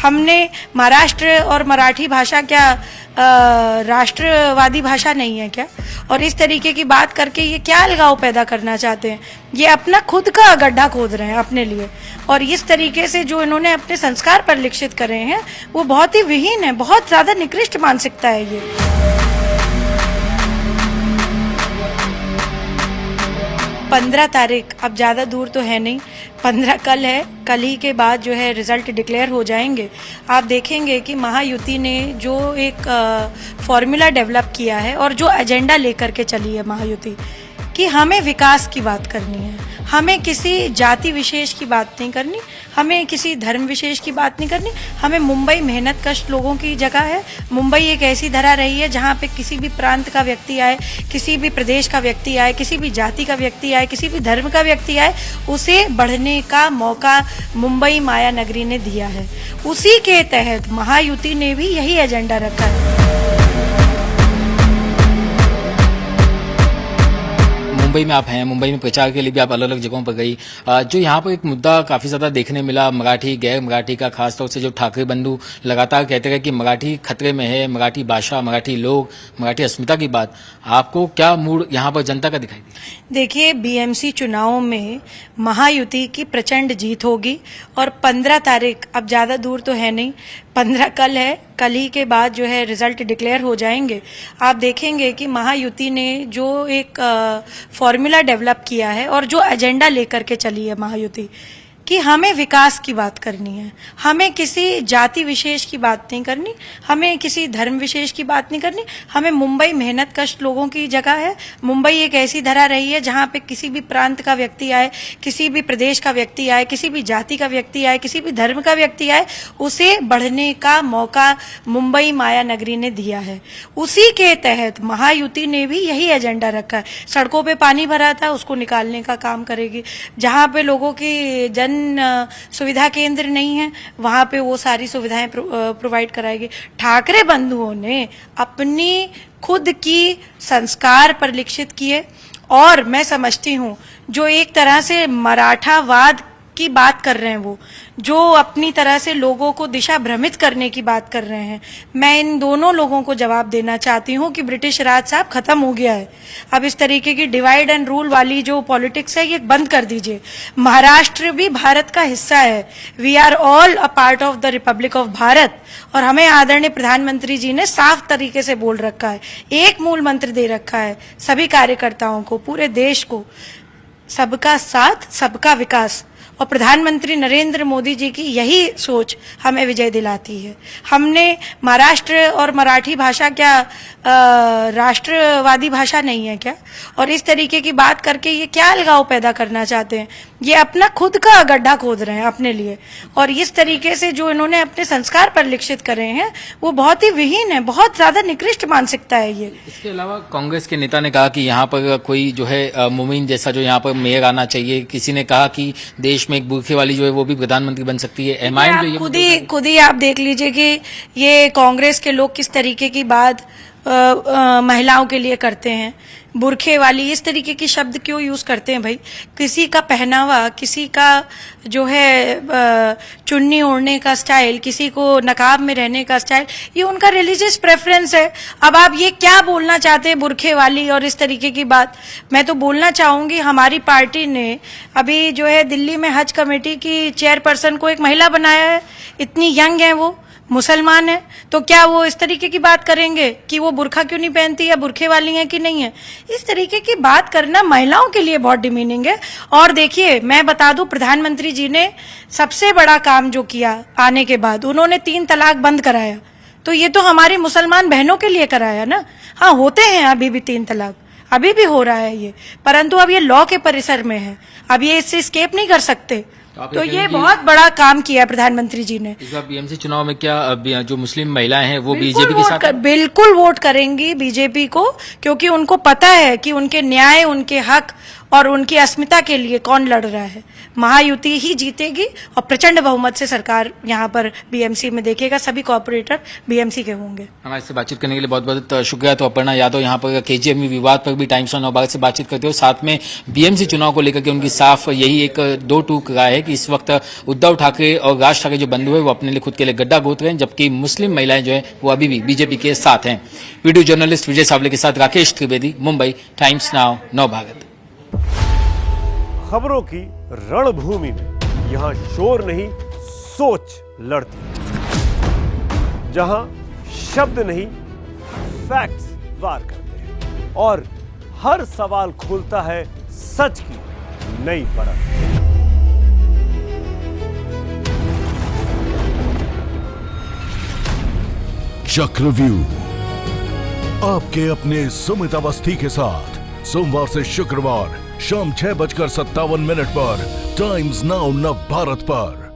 हमने महाराष्ट्र और मराठी भाषा क्या राष्ट्रवादी भाषा नहीं है क्या? और इस तरीके की बात करके ये क्या अलगाव पैदा करना चाहते हैं? ये अपना खुद का गड्ढा खोद रहे हैं अपने लिए। और इस तरीके से जो इन्होंने अपने संस्कार परिलक्षित करे हैं वो बहुत ही विहीन है, बहुत ज्यादा निकृष्ट मानसिकता है ये। 15 तारीख, अब ज़्यादा दूर तो है नहीं, 15 कल है, कल ही के बाद जो है रिजल्ट डिक्लेयर हो जाएंगे। आप देखेंगे कि महायुति ने जो एक फॉर्मूला डेवलप किया है और जो एजेंडा लेकर के चली है महायुति कि हमें विकास की बात करनी है, हमें किसी जाति विशेष की बात नहीं करनी, हमें किसी धर्म विशेष की बात नहीं करनी। हमें मुंबई मेहनत कश लोगों की जगह है। मुंबई एक ऐसी धरा रही है जहाँ पे किसी भी प्रांत का व्यक्ति आए, किसी भी प्रदेश का व्यक्ति आए, किसी भी जाति का व्यक्ति आए, किसी भी धर्म का व्यक्ति आए, उसे बढ़ने का मौका मुंबई माया नगरी ने दिया है। उसी के तहत महायुति ने भी यही एजेंडा रखा है। मुंबई में आप हैं, मुंबई में प्रचार के लिए भी आप अलग अलग जगहों पर गई। जो यहाँ पर एक मुद्दा काफी ज्यादा देखने मिला, मराठी गैर मराठी का, खासतौर से जो ठाकरे बंधु लगातार कहते रहे कि मराठी खतरे में है, मराठी भाषा, मराठी लोग, मराठी अस्मिता की बात। आपको क्या मूड यहाँ पर जनता का दिखाई दिया? देखिए, बीएमसी चुनाव में महायुति की प्रचंड जीत होगी और 15 तारीख, अब ज्यादा दूर तो है नहीं, 15 कल है, कल ही के बाद जो है रिजल्ट डिक्लेयर हो जाएंगे। आप देखेंगे कि महायुति ने जो एक फॉर्मूला डेवलप किया है और जो एजेंडा लेकर के चली है महायुति कि हमें विकास की बात करनी है, हमें किसी जाति विशेष की बात नहीं करनी, हमें किसी धर्म विशेष की बात नहीं करनी। हमें मुंबई मेहनत कश लोगों की जगह है। मुंबई एक ऐसी धरा रही है जहाँ पे किसी भी प्रांत का व्यक्ति आए, किसी भी प्रदेश का व्यक्ति आए, किसी भी जाति का व्यक्ति आए, किसी भी धर्म का व्यक्ति आए, उसे बढ़ने का मौका मुंबई माया नगरी ने दिया है। उसी के तहत महायुति ने भी यही एजेंडा रखा है। सड़कों पे पानी भरा था, उसको निकालने का काम करेगी। जहाँ पे लोगों की जन सुविधा केंद्र नहीं है, वहां पे वो सारी सुविधाएं प्रोवाइड कराएगी। ठाकरे बंधुओं ने अपनी खुद की संस्कार परिलक्षित किए और मैं समझती हूं जो एक तरह से मराठावाद की बात कर रहे हैं, वो जो अपनी तरह से लोगों को दिशा भ्रमित करने की बात कर रहे हैं, मैं इन दोनों लोगों को जवाब देना चाहती हूं कि ब्रिटिश राज साहब खत्म हो गया है। अब इस तरीके की डिवाइड एंड रूल वाली जो पॉलिटिक्स है ये बंद कर दीजिए। महाराष्ट्र भी भारत का हिस्सा है। We are all a part of the republic of Bharat. और हमें आदरणीय प्रधानमंत्री जी ने साफ तरीके से बोल रखा है, एक मूल मंत्र दे रखा है सभी कार्यकर्ताओं को, पूरे देश को, सबका साथ सबका विकास। और प्रधानमंत्री नरेंद्र मोदी जी की यही सोच हमें विजय दिलाती है। हमने महाराष्ट्र और मराठी भाषा क्या राष्ट्रवादी भाषा नहीं है क्या? और इस तरीके की बात करके ये क्या अलगाव पैदा करना चाहते हैं? ये अपना खुद का गड्ढा खोद रहे हैं अपने लिए। और इस तरीके से जो इन्होंने अपने संस्कार परिलक्षित करे हैं वो बहुत ही विहीन है, बहुत ज्यादा निकृष्ट मानसिकता है ये। इसके अलावा कांग्रेस के नेता ने कहा कि यहाँ पर कोई जो है मोमिन जैसा जो यहाँ पर मेयर आना चाहिए। किसी ने कहा कि देश में एक बुरखे वाली जो है वो भी प्रधानमंत्री बन सकती है। एमआईएम जो खुद ही आप देख लीजिए कि ये कांग्रेस के लोग किस तरीके की बात महिलाओं के लिए करते हैं। बुरखे वाली इस तरीके की शब्द क्यों यूज करते हैं भाई? किसी का पहनावा, किसी का जो है चुन्नी ओढ़ने का स्टाइल, किसी को नकाब में रहने का स्टाइल, ये उनका रिलीजियस प्रेफरेंस है। अब आप ये क्या बोलना चाहते हैं बुरखे वाली और इस तरीके की बात? मैं तो बोलना चाहूंगी हमारी पार्टी ने अभी जो है दिल्ली में हज कमेटी की चेयरपर्सन को एक महिला बनाया है। इतनी यंग है, वो मुसलमान है, तो क्या वो इस तरीके की बात करेंगे कि वो बुरखा क्यों नहीं पहनती या बुरखे वाली है कि नहीं है? इस तरीके की बात करना महिलाओं के लिए बहुत डिमीनिंग है। और देखिए, मैं बता दूं, प्रधानमंत्री जी ने सबसे बड़ा काम जो किया आने के बाद, उन्होंने 3 तलाक बंद कराया। तो ये तो हमारी मुसलमान बहनों के लिए कराया ना। हाँ, होते हैं अभी भी 3 तलाक, अभी भी हो रहा है ये, परंतु अब ये लॉ के परिसर में है, अब ये इससे स्केप नहीं कर सकते। तो ये बहुत बड़ा काम किया प्रधानमंत्री जी ने। इस बार बीएमसी चुनाव में क्या जो मुस्लिम महिलाएं हैं वो बीजेपी के साथ बिल्कुल वोट करेंगी बीजेपी को, क्योंकि उनको पता है कि उनके न्याय, उनके हक और उनकी अस्मिता के लिए कौन लड़ रहा है। महायुति ही जीतेगी और प्रचंड बहुमत से सरकार यहाँ पर बीएमसी में देखेगा। सभी कॉर्पोरेटर बीएमसी के होंगे। हमारे से बातचीत करने के लिए बहुत बहुत शुक्रिया। तो अपर्णा यादव यहाँ पर केजीएमयू विवाद पर भी टाइम्स ऑफ नवभारत से बातचीत करते हो, साथ में बीएमसी चुनाव को लेकर के उनकी साफ यही एक दो टूक राय है कि इस वक्त उद्धव ठाकरे और राज ठाकरे जो बंधु है वो अपने लिए खुद के लिए गड्ढा गोद रहे हैं, जबकि मुस्लिम महिलाएं जो है वो अभी भी बीजेपी के साथ हैं। वीडियो जर्नलिस्ट विजय सावले के साथ राकेश त्रिवेदी, मुंबई, टाइम्स नाउ नवभारत। खबरों की रणभूमि में यहाँ शोर नहीं सोच लड़ती है, जहां शब्द नहीं फैक्ट्स वार करते हैं और हर सवाल खोलता है सच की नई परत। चक्रव्यूह आपके अपने सुमित अवस्थी के साथ सोमवार से शुक्रवार शाम 6:57 पर टाइम्स नाउ नवभारत पर।